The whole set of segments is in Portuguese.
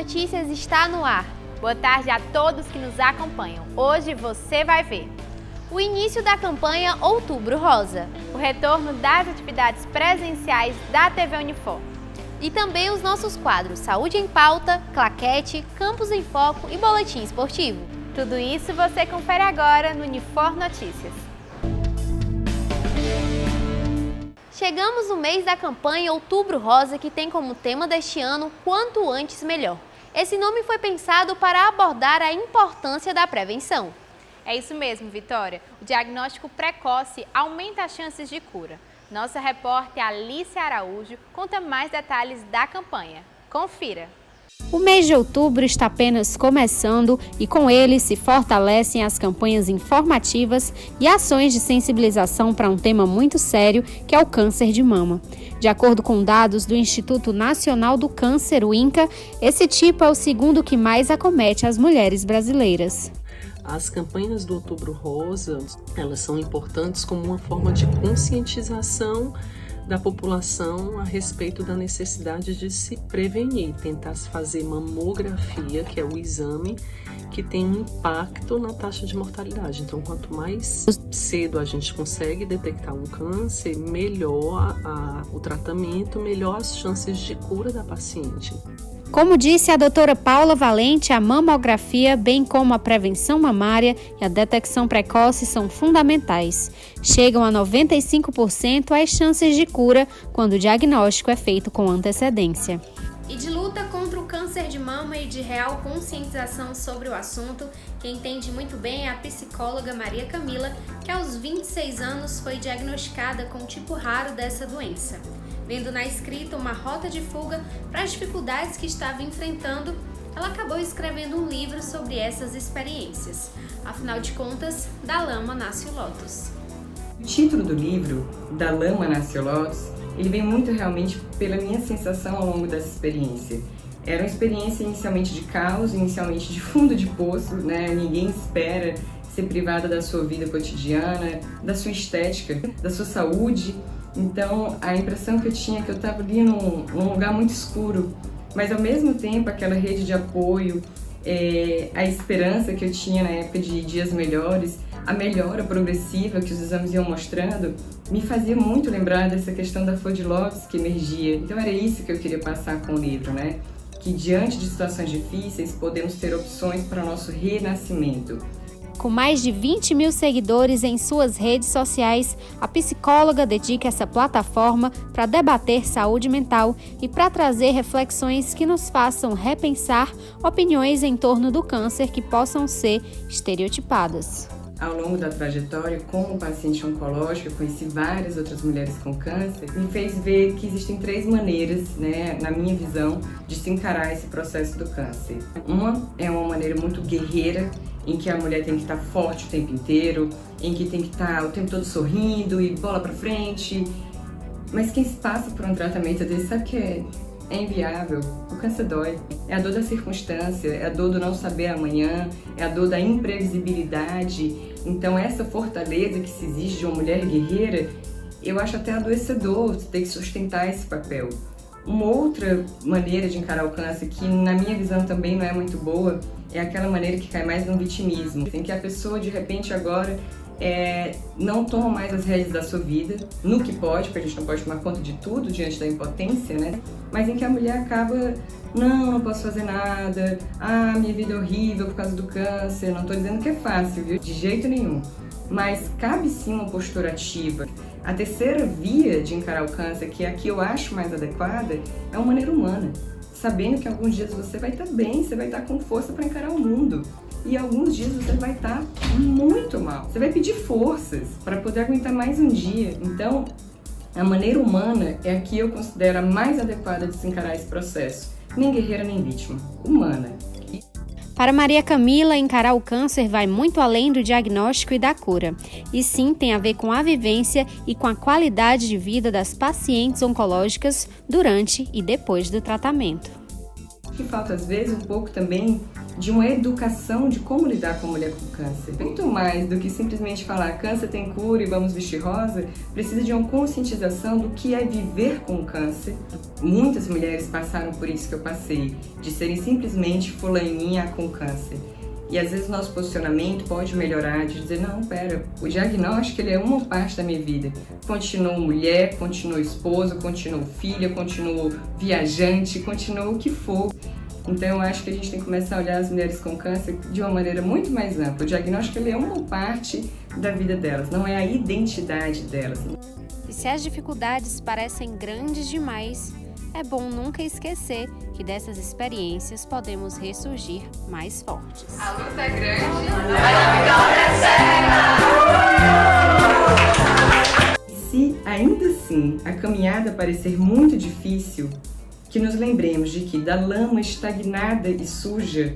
Notícias está no ar. Boa tarde a todos que nos acompanham. Hoje você vai ver o início da campanha Outubro Rosa, o retorno das atividades presenciais da TV Unifor e também os nossos quadros Saúde em Pauta, Claquete, Campus em Foco e Boletim Esportivo. Tudo isso você confere agora no Unifor Notícias. Chegamos no mês da campanha Outubro Rosa, que tem como tema deste ano Quanto Antes Melhor. Esse nome foi pensado para abordar a importância da prevenção. É isso mesmo, Vitória. O diagnóstico precoce aumenta as chances de cura. Nossa repórter Alice Araújo conta mais detalhes da campanha. Confira! O mês de outubro está apenas começando e com ele se fortalecem as campanhas informativas e ações de sensibilização para um tema muito sério, que é o câncer de mama. De acordo com dados do Instituto Nacional do Câncer, o INCA, esse tipo é o segundo que mais acomete as mulheres brasileiras. As campanhas do Outubro Rosa, elas são importantes como uma forma de conscientização da população a respeito da necessidade de se prevenir, tentar se fazer mamografia, que é o exame que tem um impacto na taxa de mortalidade. Então, quanto mais cedo a gente consegue detectar um câncer, melhor o tratamento, melhor as chances de cura da paciente. Como disse a doutora Paula Valente, a mamografia, bem como a prevenção mamária e a detecção precoce são fundamentais. Chegam a 95% as chances de cura quando o diagnóstico é feito com antecedência. E de luta contra o câncer de mama e de real conscientização sobre o assunto, quem entende muito bem é a psicóloga Maria Camila, que aos 26 anos foi diagnosticada com um tipo raro dessa doença. Vendo na escrita uma rota de fuga para as dificuldades que estava enfrentando, ela acabou escrevendo um livro sobre essas experiências. Afinal de contas, da lama nasce o lótus. O título do livro, Da Lama Nasce o Lótus, ele vem muito realmente pela minha sensação ao longo dessa experiência. Era uma experiência inicialmente de caos, inicialmente de fundo de poço, né? Ninguém espera ser privada da sua vida cotidiana, da sua estética, da sua saúde. Então, a impressão que eu tinha é que eu estava ali num lugar muito escuro, mas ao mesmo tempo aquela rede de apoio, a esperança que eu tinha na época de dias melhores, a melhora progressiva que os exames iam mostrando, me fazia muito lembrar dessa questão da flor de lótus que emergia. Então era isso que eu queria passar com o livro, né? Que diante de situações difíceis podemos ter opções para o nosso renascimento. Com mais de 20 mil seguidores em suas redes sociais, a psicóloga dedica essa plataforma para debater saúde mental e para trazer reflexões que nos façam repensar opiniões em torno do câncer que possam ser estereotipadas. Ao longo da trajetória, como paciente oncológico, eu conheci várias outras mulheres com câncer, me fez ver que existem 3 maneiras, né, na minha visão, de se encarar esse processo do câncer. Uma é uma maneira muito guerreira, em que a mulher tem que estar forte o tempo inteiro, em que tem que estar o tempo todo sorrindo e bola pra frente. Mas quem passa por um tratamento desse sabe que é inviável. O câncer dói. É a dor da circunstância, é a dor do não saber amanhã, é a dor da imprevisibilidade. Então essa fortaleza que se exige de uma mulher guerreira, eu acho até adoecedor ter que sustentar esse papel. Uma outra maneira de encarar o câncer, que na minha visão também não é muito boa, é aquela maneira que cai mais no vitimismo, em que a pessoa de repente agora não toma mais as rédeas da sua vida, no que pode, porque a gente não pode tomar conta de tudo diante da impotência, né? Mas em que a mulher acaba, não posso fazer nada, minha vida é horrível por causa do câncer, não estou dizendo que é fácil, viu? De jeito nenhum. Mas cabe sim uma postura ativa. A terceira via de encarar o câncer, que é a que eu acho mais adequada, é uma maneira humana. Sabendo que alguns dias você vai estar bem, você vai estar com força para encarar o mundo. E alguns dias você vai estar muito mal. Você vai pedir forças para poder aguentar mais um dia. Então, a maneira humana é a que eu considero a mais adequada de se encarar esse processo. Nem guerreira, nem vítima. Humana. Para Maria Camila, encarar o câncer vai muito além do diagnóstico e da cura. E sim, tem a ver com a vivência e com a qualidade de vida das pacientes oncológicas durante e depois do tratamento. O que falta às vezes um pouco também de uma educação de como lidar com a mulher com câncer. Muito mais do que simplesmente falar câncer tem cura e vamos vestir rosa, precisa de uma conscientização do que é viver com câncer. Muitas mulheres passaram por isso que eu passei, de serem simplesmente fulaninha com câncer. E às vezes o nosso posicionamento pode melhorar, de dizer, não, pera, o diagnóstico ele é uma parte da minha vida. Continuo mulher, continuo esposa, continuo filha, continuo viajante, continuo o que for. Então eu acho que a gente tem que começar a olhar as mulheres com câncer de uma maneira muito mais ampla. O diagnóstico ele é uma parte da vida delas, não é a identidade delas. E se as dificuldades parecem grandes demais, é bom nunca esquecer que dessas experiências podemos ressurgir mais fortes. A luta é grande, Se ainda assim a caminhada parecer muito difícil, que nos lembremos de que da lama estagnada e suja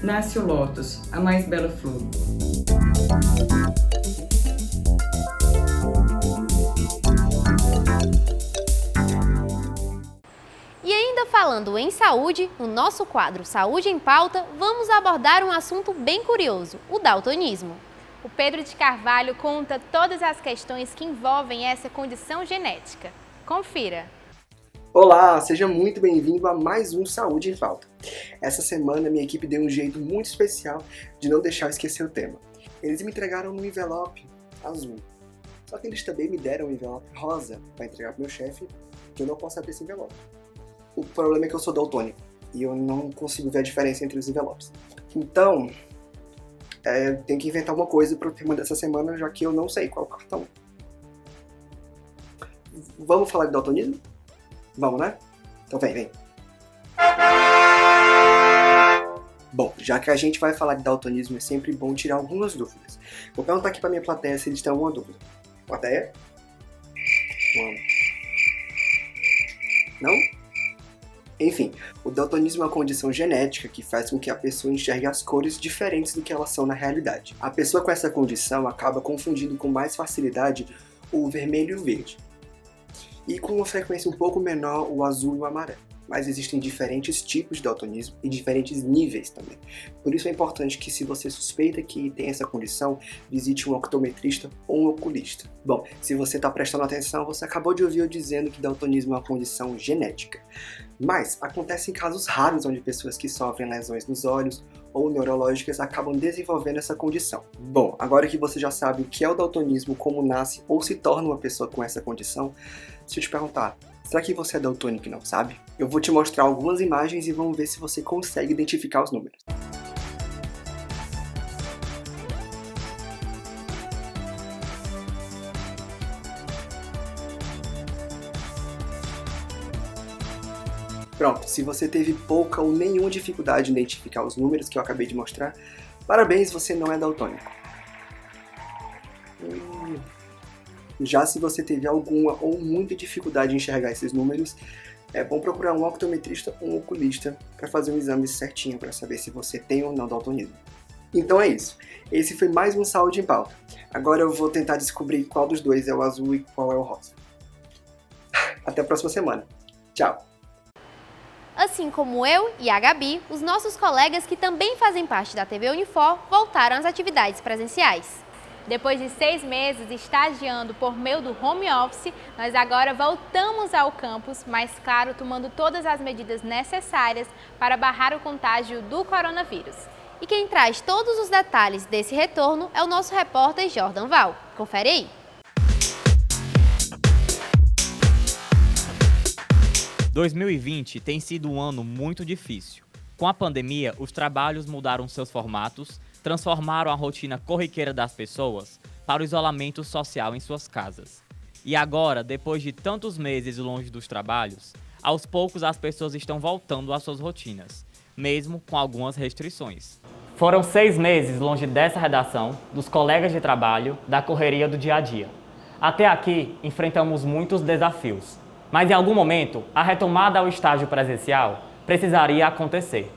nasce o lótus, a mais bela flor. E ainda falando em saúde, no nosso quadro Saúde em Pauta, vamos abordar um assunto bem curioso, o daltonismo. O Pedro de Carvalho conta todas as questões que envolvem essa condição genética. Confira! Olá, seja muito bem-vindo a mais um Saúde em Pauta. Essa semana minha equipe deu um jeito muito especial de não deixar eu esquecer o tema. Eles me entregaram um envelope azul, só que eles também me deram um envelope rosa para entregar para o meu chefe, que eu não posso abrir esse envelope. O problema é que eu sou daltônico e eu não consigo ver a diferença entre os envelopes. Então, tem que inventar uma coisa para o tema dessa semana, já que eu não sei qual cartão. Vamos falar de daltonismo? Vamos, né? Então vem. Bom, já que a gente vai falar de daltonismo, é sempre bom tirar algumas dúvidas. Vou perguntar aqui pra minha plateia se eles têm alguma dúvida. Plateia? Não? Enfim, o daltonismo é uma condição genética que faz com que a pessoa enxergue as cores diferentes do que elas são na realidade. A pessoa com essa condição acaba confundindo com mais facilidade o vermelho e o verde, e com uma frequência um pouco menor o azul e o amarelo. Mas existem diferentes tipos de daltonismo e diferentes níveis também. Por isso é importante que, se você suspeita que tem essa condição, visite um optometrista ou um oculista. Bom, se você está prestando atenção, você acabou de ouvir eu dizendo que daltonismo é uma condição genética. Mas acontece em casos raros onde pessoas que sofrem lesões nos olhos ou neurológicas acabam desenvolvendo essa condição. Bom, agora que você já sabe o que é o daltonismo, como nasce ou se torna uma pessoa com essa condição, deixa eu te perguntar, será que você é daltônico e não sabe? Eu vou te mostrar algumas imagens e vamos ver se você consegue identificar os números. Pronto, se você teve pouca ou nenhuma dificuldade em identificar os números que eu acabei de mostrar, parabéns, você não é daltônico. Já se você teve alguma ou muita dificuldade em enxergar esses números, é bom procurar um optometrista ou um oculista para fazer um exame certinho para saber se você tem ou não daltonismo. Então é isso. Esse foi mais um Saúde em Pauta. Agora eu vou tentar descobrir qual dos dois é o azul e qual é o rosa. Até a próxima semana. Tchau! Assim como eu e a Gabi, os nossos colegas que também fazem parte da TV Unifor voltaram às atividades presenciais. Depois de 6 meses estagiando por meio do home office, nós agora voltamos ao campus, mas claro, tomando todas as medidas necessárias para barrar o contágio do coronavírus. E quem traz todos os detalhes desse retorno é o nosso repórter Jordan Val. Confere aí! 2020 tem sido um ano muito difícil. Com a pandemia, os trabalhos mudaram seus formatos, transformaram a rotina corriqueira das pessoas para o isolamento social em suas casas. E agora, depois de tantos meses longe dos trabalhos, aos poucos as pessoas estão voltando às suas rotinas, mesmo com algumas restrições. Foram 6 meses longe dessa redação, dos colegas de trabalho, da correria do dia a dia. Até aqui, enfrentamos muitos desafios, mas em algum momento, a retomada ao estágio presencial precisaria acontecer.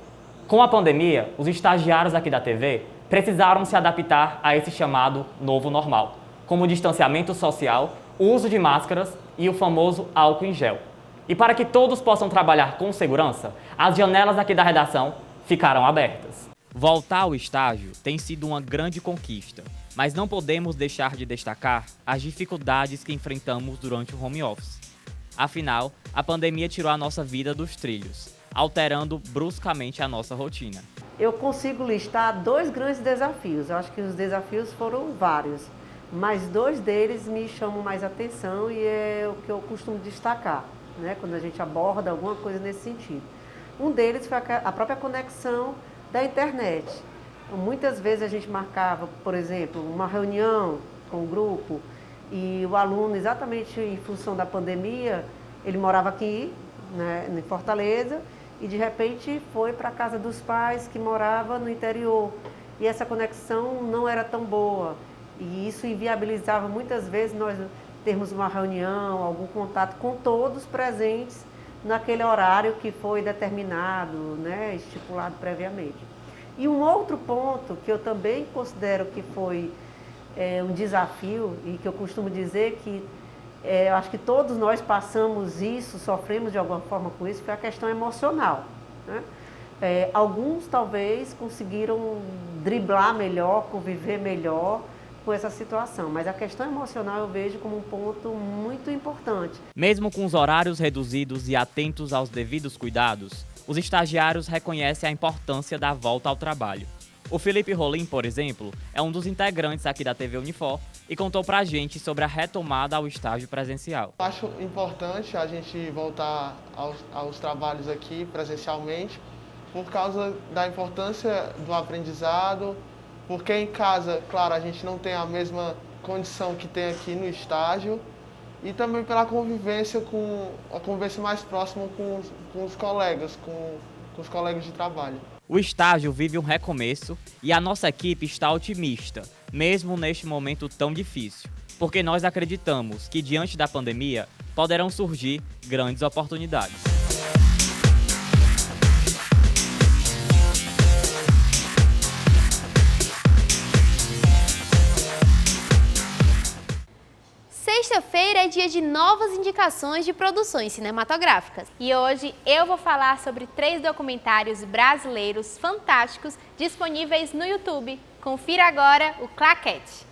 Com a pandemia, os estagiários aqui da TV precisaram se adaptar a esse chamado novo normal, como o distanciamento social, o uso de máscaras e o famoso álcool em gel. E para que todos possam trabalhar com segurança, as janelas aqui da redação ficaram abertas. Voltar ao estágio tem sido uma grande conquista, mas não podemos deixar de destacar as dificuldades que enfrentamos durante o home office. Afinal, a pandemia tirou a nossa vida dos trilhos, alterando bruscamente a nossa rotina. Eu consigo listar 2 grandes desafios. Eu acho que os desafios foram vários, mas 2 deles me chamam mais atenção e é o que eu costumo destacar, né, quando a gente aborda alguma coisa nesse sentido. Um deles foi a própria conexão da internet. Muitas vezes a gente marcava, por exemplo, uma reunião com o grupo e o aluno, exatamente em função da pandemia, ele morava aqui, né, em Fortaleza, e de repente foi para a casa dos pais que morava no interior. E essa conexão não era tão boa. E isso inviabilizava muitas vezes nós termos uma reunião, algum contato com todos presentes naquele horário que foi determinado, né, estipulado previamente. E um outro ponto que eu também considero que foi um desafio e que eu costumo dizer que eu acho que todos nós passamos isso, sofremos de alguma forma com isso, foi a questão emocional, né? Alguns talvez conseguiram driblar melhor, conviver melhor com essa situação, mas a questão emocional eu vejo como um ponto muito importante. Mesmo com os horários reduzidos e atentos aos devidos cuidados, os estagiários reconhecem a importância da volta ao trabalho. O Felipe Rolim, por exemplo, é um dos integrantes aqui da TV Unifor e contou pra gente sobre a retomada ao estágio presencial. Acho importante a gente voltar aos trabalhos aqui presencialmente por causa da importância do aprendizado, porque em casa, claro, a gente não tem a mesma condição que tem aqui no estágio e também pela convivência a convivência mais próxima com os colegas, com os colegas de trabalho. O estágio vive um recomeço e a nossa equipe está otimista, mesmo neste momento tão difícil, porque nós acreditamos que diante da pandemia poderão surgir grandes oportunidades. Sexta-feira é dia de novas indicações de produções cinematográficas. E hoje eu vou falar sobre 3 documentários brasileiros fantásticos disponíveis no YouTube. Confira agora o Claquete.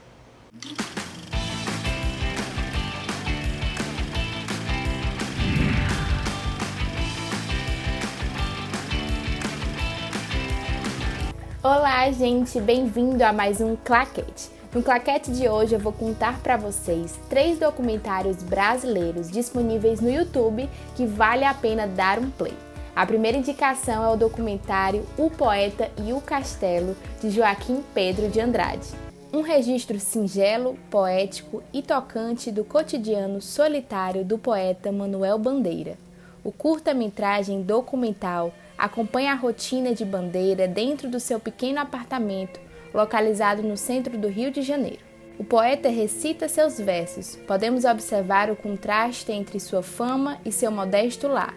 Olá, gente! Bem-vindo a mais um Claquete. No Claquete de hoje eu vou contar para vocês 3 documentários brasileiros disponíveis no YouTube que vale a pena dar um play. A primeira indicação é o documentário O Poeta e o Castelo, de Joaquim Pedro de Andrade. Um registro singelo, poético e tocante do cotidiano solitário do poeta Manuel Bandeira. O curta-metragem documental acompanha a rotina de Bandeira dentro do seu pequeno apartamento, localizado no centro do Rio de Janeiro. O poeta recita seus versos. Podemos observar o contraste entre sua fama e seu modesto lar.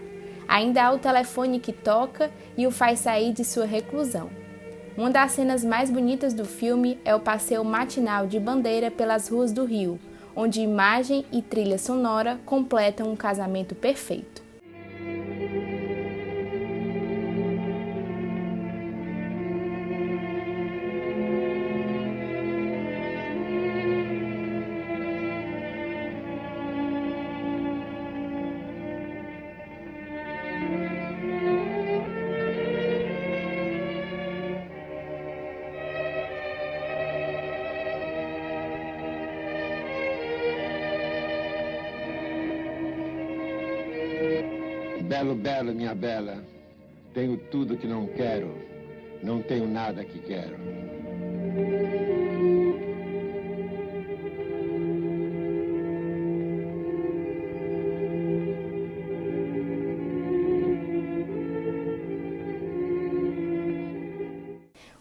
Ainda há o telefone que toca e o faz sair de sua reclusão. Uma das cenas mais bonitas do filme é o passeio matinal de Bandeira pelas ruas do Rio, onde imagem e trilha sonora completam um casamento perfeito. Belo, belo, minha bela, tenho tudo que não quero, não tenho nada que quero.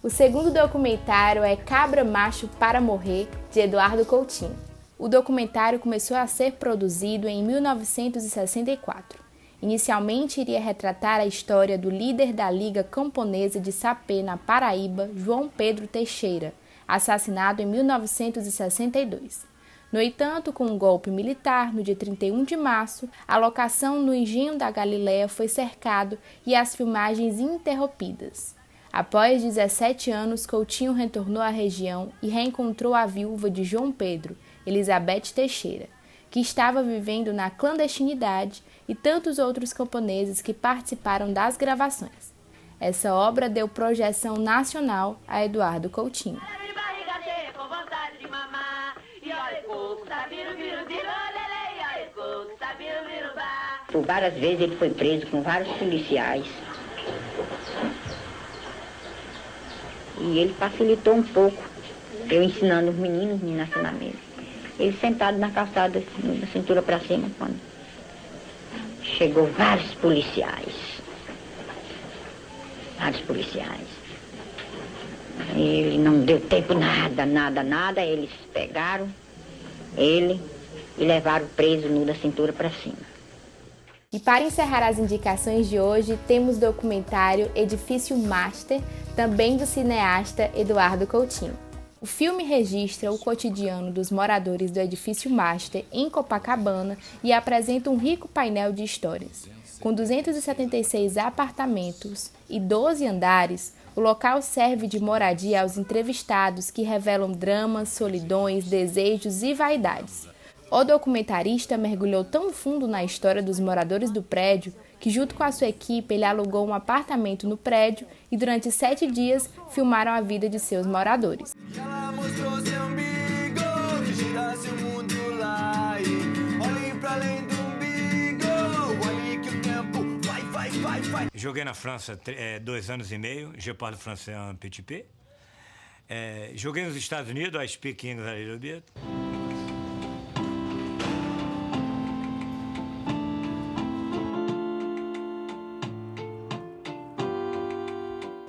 O segundo documentário é Cabra Macho para Morrer, de Eduardo Coutinho. O documentário começou a ser produzido em 1964. Inicialmente iria retratar a história do líder da Liga Camponesa de Sapê, na Paraíba, João Pedro Teixeira, assassinado em 1962. No entanto, com um golpe militar, no dia 31 de março, a locação no Engenho da Galileia foi cercado e as filmagens interrompidas. Após 17 anos, Coutinho retornou à região e reencontrou a viúva de João Pedro, Elizabeth Teixeira, que estava vivendo na clandestinidade, e tantos outros camponeses que participaram das gravações. Essa obra deu projeção nacional a Eduardo Coutinho. Por várias vezes ele foi preso com vários policiais. E ele facilitou um pouco, eu ensinando os meninos ensinamento. Ele sentado na calçada, da cintura para cima, quando chegou vários policiais. Ele não deu tempo nada. Eles pegaram ele e levaram preso nu da cintura para cima. E para encerrar as indicações de hoje, temos o documentário Edifício Master, também do cineasta Eduardo Coutinho. O filme registra o cotidiano dos moradores do Edifício Master em Copacabana e apresenta um rico painel de histórias. Com 276 apartamentos e 12 andares, o local serve de moradia aos entrevistados que revelam dramas, solidões, desejos e vaidades. O documentarista mergulhou tão fundo na história dos moradores do prédio que, junto com a sua equipe, ele alugou um apartamento no prédio e, durante 7 dias, filmaram a vida de seus moradores. Joguei na França 2 anos e meio, je parle français un petit peu. Joguei nos Estados Unidos, I speak English a little bit.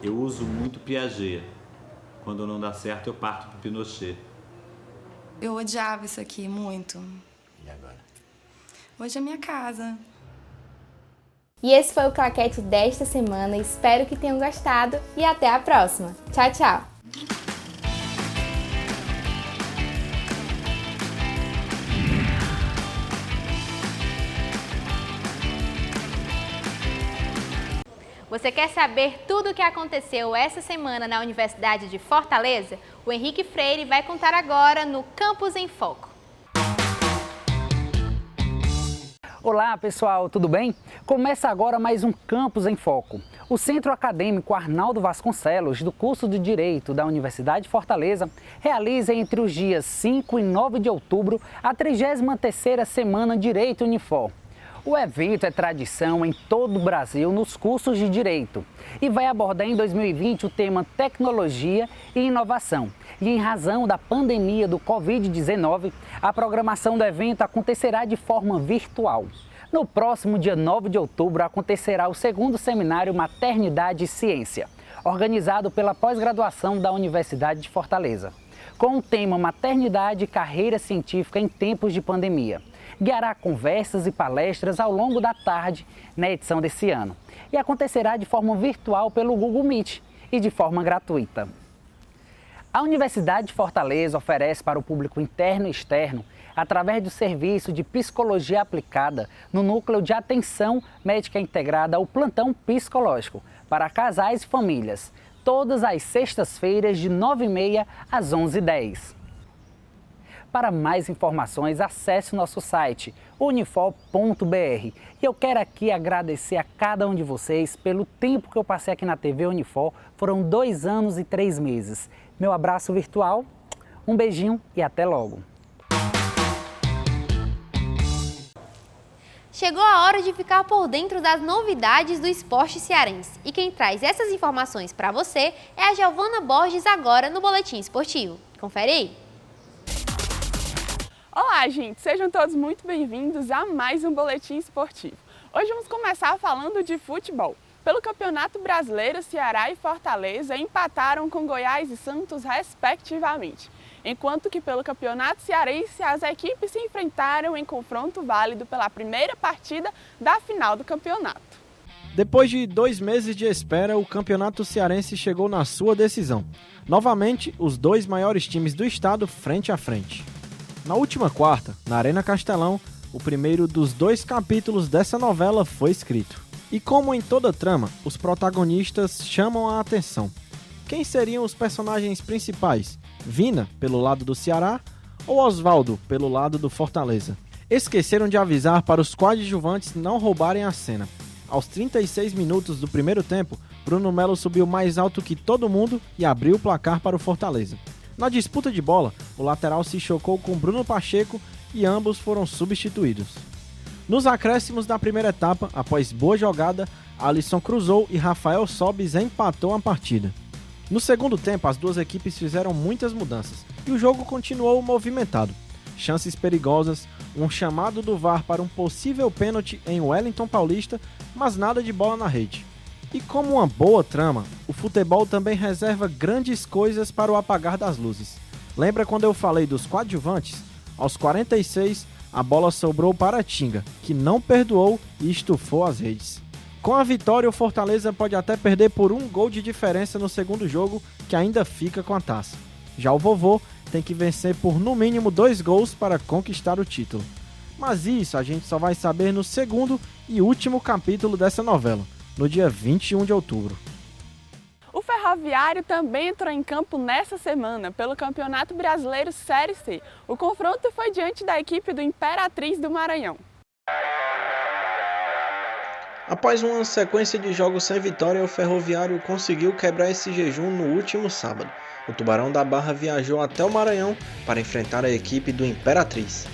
Eu uso muito Piaget. Quando não dá certo, eu parto pro Pinochet. Eu odiava isso aqui muito. E agora? Hoje é minha casa. E esse foi o Claquete desta semana. Espero que tenham gostado e até a próxima. Tchau, tchau! Você quer saber tudo o que aconteceu essa semana na Universidade de Fortaleza? O Henrique Freire vai contar agora no Campus em Foco. Olá pessoal, tudo bem? Começa agora mais um Campus em Foco. O Centro Acadêmico Arnaldo Vasconcelos, do curso de Direito da Universidade de Fortaleza, realiza entre os dias 5 e 9 de outubro a 33ª Semana Direito Unifor. O evento é tradição em todo o Brasil nos cursos de Direito e vai abordar em 2020 o tema Tecnologia e Inovação. E em razão da pandemia do Covid-19, a programação do evento acontecerá de forma virtual. No próximo dia 9 de outubro acontecerá o 2º Seminário Maternidade e Ciência, organizado pela pós-graduação da Universidade de Fortaleza, com o tema Maternidade e Carreira Científica em Tempos de Pandemia. Guiará conversas e palestras ao longo da tarde na edição desse ano e acontecerá de forma virtual pelo Google Meet e de forma gratuita. A Universidade de Fortaleza oferece para o público interno e externo, através do serviço de Psicologia Aplicada no Núcleo de Atenção Médica Integrada, o Plantão Psicológico, para casais e famílias, todas as sextas-feiras de 9h30 às 11h10. Para mais informações, acesse o nosso site unifor.br. E eu quero aqui agradecer a cada um de vocês pelo tempo que eu passei aqui na TV Unifor. Foram 2 anos e 3 meses. Meu abraço virtual, um beijinho e até logo. Chegou a hora de ficar por dentro das novidades do esporte cearense. E quem traz essas informações para você é a Giovana Borges, agora no Boletim Esportivo. Confere aí. Olá, gente! Sejam todos muito bem-vindos a mais um Boletim Esportivo. Hoje vamos começar falando de futebol. Pelo Campeonato Brasileiro, Ceará e Fortaleza empataram com Goiás e Santos, respectivamente. Enquanto que pelo Campeonato Cearense, as equipes se enfrentaram em confronto válido pela primeira partida da final do campeonato. Depois de 2 meses de espera, o Campeonato Cearense chegou na sua decisão. Novamente, os 2 maiores times do estado frente a frente. Na última quarta, na Arena Castelão, o primeiro dos 2 capítulos dessa novela foi escrito. E como em toda trama, os protagonistas chamam a atenção. Quem seriam os personagens principais? Vina, pelo lado do Ceará, ou Osvaldo, pelo lado do Fortaleza? Esqueceram de avisar para os coadjuvantes não roubarem a cena. Aos 36 minutos do primeiro tempo, Bruno Melo subiu mais alto que todo mundo e abriu o placar para o Fortaleza. Na disputa de bola, o lateral se chocou com Bruno Pacheco e ambos foram substituídos. Nos acréscimos da primeira etapa, após boa jogada, Alisson cruzou e Rafael Sobis empatou a partida. No segundo tempo, as duas equipes fizeram muitas mudanças e o jogo continuou movimentado. Chances perigosas, um chamado do VAR para um possível pênalti em Wellington Paulista, mas nada de bola na rede. E como uma boa trama, o futebol também reserva grandes coisas para o apagar das luzes. Lembra quando eu falei dos coadjuvantes? Aos 46, a bola sobrou para Tinga, que não perdoou e estufou as redes. Com a vitória, o Fortaleza pode até perder por 1 gol de diferença no segundo jogo, que ainda fica com a taça. Já o Vovô tem que vencer por no mínimo 2 gols para conquistar o título. Mas isso a gente só vai saber no segundo e último capítulo dessa novela, no dia 21 de outubro. O Ferroviário também entrou em campo nessa semana pelo Campeonato Brasileiro Série C. O confronto foi diante da equipe do Imperatriz do Maranhão. Após uma sequência de jogos sem vitória, o Ferroviário conseguiu quebrar esse jejum no último sábado. O Tubarão da Barra viajou até o Maranhão para enfrentar a equipe do Imperatriz.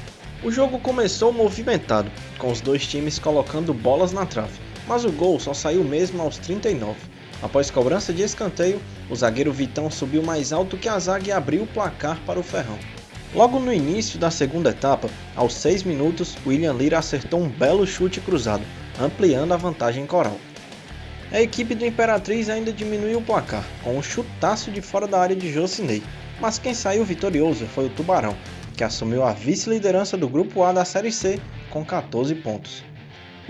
O jogo começou movimentado, com os dois times colocando bolas na trave, mas o gol só saiu mesmo aos 39. Após cobrança de escanteio, o zagueiro Vitão subiu mais alto que a zaga e abriu o placar para o Ferrão. Logo no início da segunda etapa, aos 6 minutos, William Lira acertou um belo chute cruzado, ampliando a vantagem coral. A equipe do Imperatriz ainda diminuiu o placar, com um chutaço de fora da área de Jocinei, mas quem saiu vitorioso foi o Tubarão, que assumiu a vice-liderança do Grupo A da Série C com 14 pontos.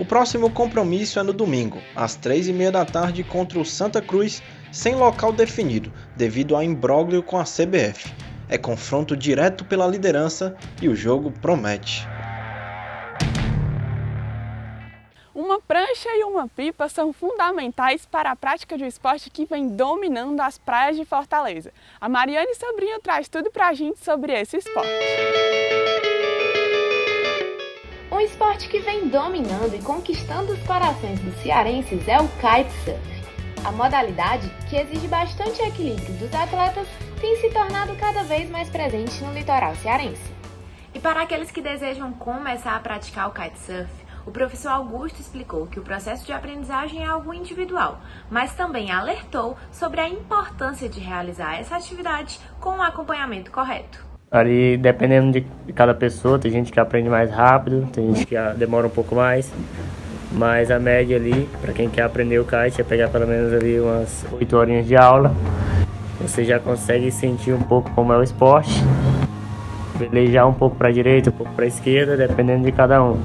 O próximo compromisso é no domingo, às 3h30 da tarde, contra o Santa Cruz, sem local definido, devido ao imbróglio com a CBF. É confronto direto pela liderança e o jogo promete. Uma prancha e uma pipa são fundamentais para a prática de um esporte que vem dominando as praias de Fortaleza. A Mariane Sobrinho traz tudo pra gente sobre esse esporte. Um esporte que vem dominando e conquistando os corações dos cearenses é o kitesurf. A modalidade, que exige bastante equilíbrio dos atletas, tem se tornado cada vez mais presente no litoral cearense. E para aqueles que desejam começar a praticar o kitesurf, o professor Augusto explicou que o processo de aprendizagem é algo individual, mas também alertou sobre a importância de realizar essa atividade com um acompanhamento correto. Ali, dependendo de cada pessoa, tem gente que aprende mais rápido, tem gente que demora um pouco mais, mas a média ali, para quem quer aprender o kite, é pegar pelo menos ali umas 8 horinhas de aula. Você já consegue sentir um pouco como é o esporte, velejar um pouco para a direita, um pouco para a esquerda, dependendo de cada um.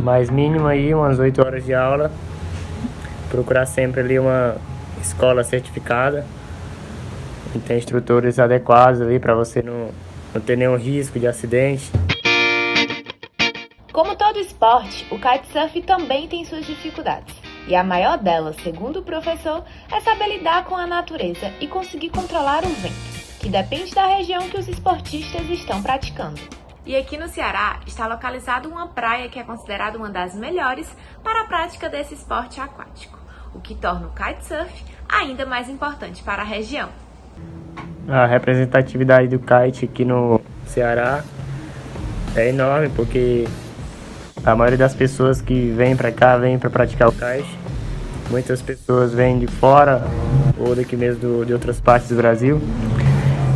Mas mínimo aí, umas 8 horas de aula, procurar sempre ali uma escola certificada, que tem instrutores adequados ali para você não ter nenhum risco de acidente. Como todo esporte, o kitesurf também tem suas dificuldades. E a maior delas, segundo o professor, é saber lidar com a natureza e conseguir controlar o vento, que depende da região que os esportistas estão praticando. E aqui no Ceará está localizada uma praia que é considerada uma das melhores para a prática desse esporte aquático, o que torna o kitesurf ainda mais importante para a região. A representatividade do kite aqui no Ceará é enorme, porque a maioria das pessoas que vêm para cá vêm para praticar o kite. Muitas pessoas vêm de fora ou daqui mesmo de outras partes do Brasil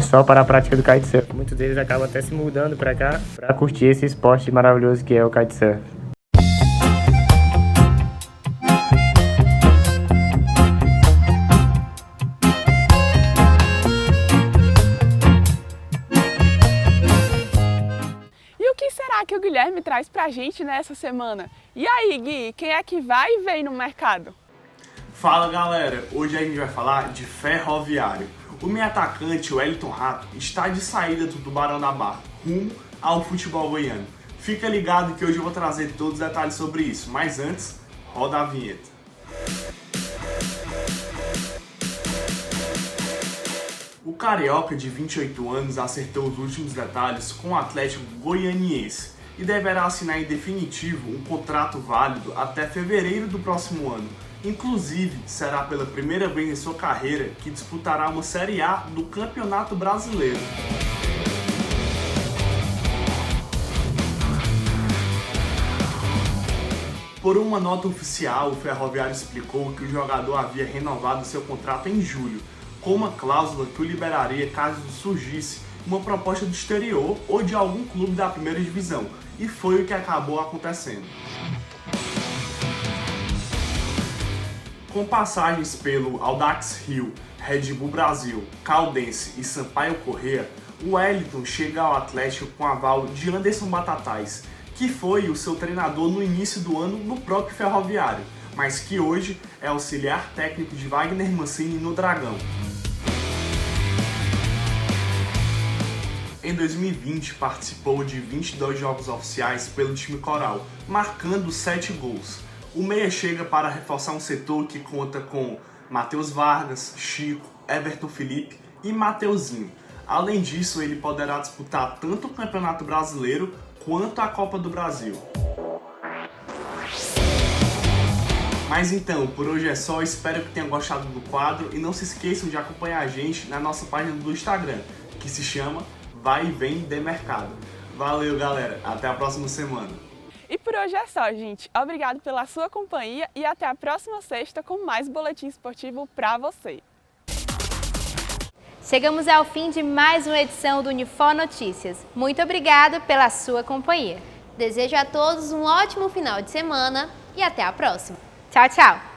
só para a prática do kitesurf. Muitos deles acabam até se mudando para cá para curtir esse esporte maravilhoso que é o kitesurf. E o que será que o Guilherme traz pra gente nessa semana? E aí, Gui, quem é que vai e vem no mercado? Fala galera, hoje a gente vai falar de Ferroviário. O meio atacante, o Wellington Rato, está de saída do Tubarão da Barra, rumo ao futebol goiano. Fica ligado que hoje eu vou trazer todos os detalhes sobre isso, mas antes, Roda a vinheta. O carioca de 28 anos acertou os últimos detalhes com o Atlético Goianiense e deverá assinar em definitivo um contrato válido até fevereiro do próximo ano. Inclusive, será pela primeira vez em sua carreira que disputará uma Série A do Campeonato Brasileiro. Por uma nota oficial, o Ferroviário explicou que o jogador havia renovado seu contrato em julho, com uma cláusula que o liberaria caso surgisse uma proposta do exterior ou de algum clube da primeira divisão, e foi o que acabou acontecendo. Com passagens pelo Audax Rio, Red Bull Brasil, Caldense e Sampaio Corrêa, o Wellington chega ao Atlético com aval de Anderson Batatais, que foi o seu treinador no início do ano no próprio Ferroviário, mas que hoje é auxiliar técnico de Wagner Mancini no Dragão. Em 2020, participou de 22 jogos oficiais pelo time coral, marcando 7 gols. O meia chega para reforçar um setor que conta com Matheus Vargas, Chico, Everton Felipe e Mateuzinho. Além disso, ele poderá disputar tanto o Campeonato Brasileiro quanto a Copa do Brasil. Mas então, por hoje é só, espero que tenham gostado do quadro e não se esqueçam de acompanhar a gente na nossa página do Instagram, que se chama Vai e Vem de Mercado. Valeu, galera, até a próxima semana. E por hoje é só, gente. Obrigado pela sua companhia e até a próxima sexta com mais boletim esportivo pra você. Chegamos ao fim de mais uma edição do Unifor Notícias. Muito obrigada pela sua companhia. Desejo a todos um ótimo final de semana e até a próxima. Tchau, tchau!